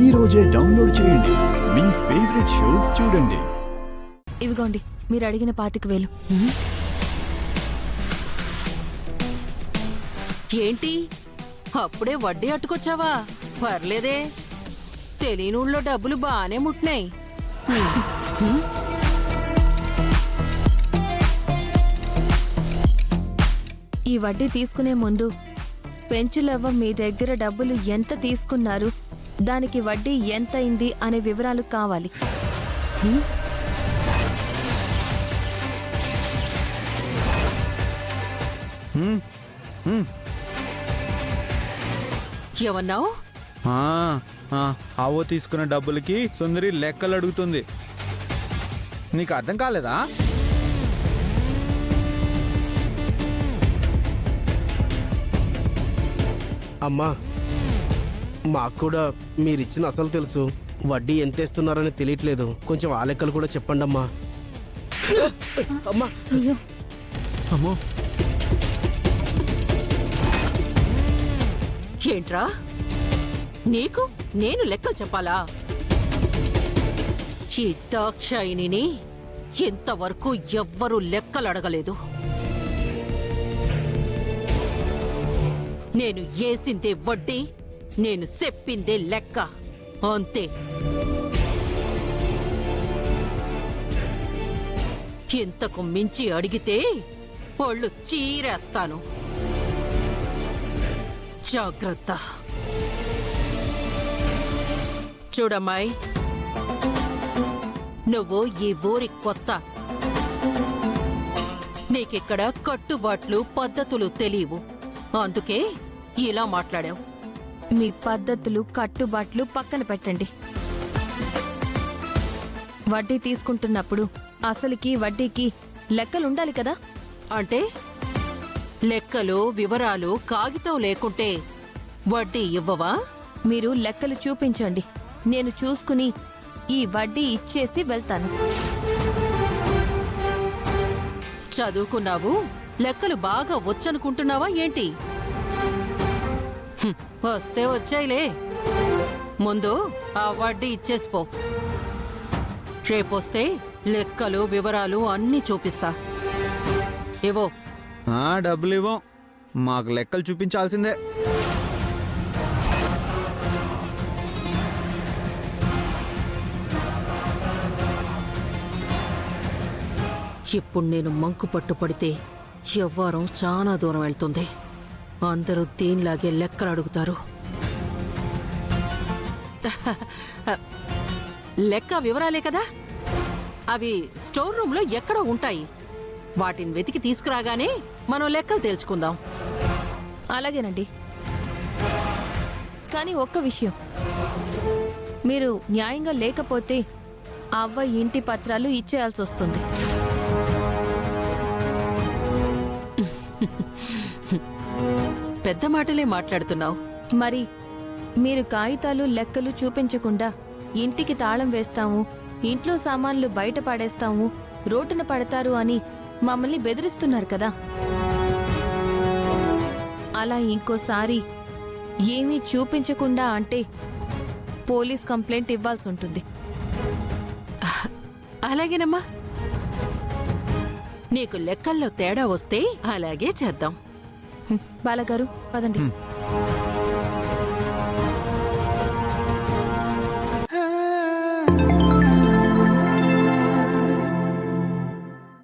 ఈ రోజే డౌన్లోడ్ చేయండి. మీ ఫేవరెట్ షోస్ చూడండి. ఇవిగోండి మీరు అడిగిన 25,000. ఏంటి అప్పుడే వడ్డీ అట్టుకొచ్చావా? పర్లేదే, తెలియనూళ్ళో డబ్బులు బానే ముట్టినాయి. ఈ వడ్డీ తీసుకునే ముందు పెంచులవ్వ మీ దగ్గర డబ్బులు ఎంత తీసుకున్నారు, దానికి వడ్డీ ఎంత అయింది అనే వివరాలు కావాలి. ఏమన్నావు? ఆవో తీసుకున్న డబ్బులకి సుందరి లెక్కలు అడుగుతుంది. నీకు అర్థం కాలేదా? అమ్మా, మాకు కూడా మీరిచ్చిన అసలు తెలుసు, వడ్డీ ఎంత ఇస్తున్నారని తెలియట్లేదు. కొంచెం ఆ లెక్కలు కూడా చెప్పండి అమ్మా. అమ్మా, అమ్మో, ఏంట్రా నీకు నేను లెక్కలు చెప్పాలా? ఈ దాక్షాయిని ఇంతవరకు ఎవ్వరూ లెక్కలు అడగలేదు. నేను ఏసిందే వడ్డీ, నేను చెప్పిందే లెక్క, అంతే. ఇంతకు మించి అడిగితే ఒళ్ళు చీరేస్తాను. జాగ్రత్త. చూడమ్మాయి, నువ్వు ఈ ఊరి కొత్త. నీకిక్కడ కట్టుబాట్లు పద్ధతులు తెలియవు, అందుకే ఇలా మాట్లాడావు. మీ పద్ధతులు కట్టుబాట్లు పక్కన పెట్టండి. వడ్డీ తీసుకుంటున్నప్పుడు అసలుకి వడ్డీకి లెక్కలుండాలి కదా. అంటే లెక్కలు వివరాలు కాగితం లేకుంటే వడ్డీ ఇవ్వవా? మీరు లెక్కలు చూపించండి, నేను చూసుకుని ఈ వడ్డీ ఇచ్చేసి వెళ్తాను. చదువుకున్నావు, లెక్కలు బాగా వచ్చనుకుంటున్నావా ఏంటి? వస్తే వచ్చాయిలే, ముందు ఆ వడ్డీ ఇచ్చేసిపో. రేపొస్తే లెక్కలు వివరాలు అన్నీ చూపిస్తా. ఏవో డబ్బులు ఇవ్వం, మాకు లెక్కలు చూపించాల్సిందే. ఇప్పుడు నేను మంకు పట్టుపడితే ఎవ్వరం చాలా దూరం వెళ్తుంది. అందరూ దీనిలాగే లెక్కలు అడుగుతారు. లెక్క వివరాలే కదా, అవి స్టోర్ రూమ్ లో ఎక్కడో ఉంటాయి. వాటిని వెతికి తీసుకురాగానే మనం లెక్కలు తేల్చుకుందాం. అలాగేనండి, కానీ ఒక్క విషయం, మీరు న్యాయంగా లేకపోతే అవ్వ ఇంటి పత్రాలు ఇచ్చేయాల్సి వస్తుంది. పెద్ద మాటలే మాట్లాడుతున్నావు. మరి మీరు కాగితాలు లెక్కలు చూపించకుండా ఇంటికి తాళం వేస్తాము, ఇంట్లో సామాన్లు బయట పడేస్తాము, రోడ్డున పడతారు అని మమ్మల్ని బెదిరిస్తున్నారు కదా. అలా ఇంకోసారి ఏమీ చూపించకుండా అంటే పోలీస్ కంప్లైంట్ ఇవ్వాల్సి ఉంటుంది. అలాగేనమ్మా, నీకు లెక్కల్లో తేడా వస్తే అలాగే చేద్దాం. బాలగారు పదండి.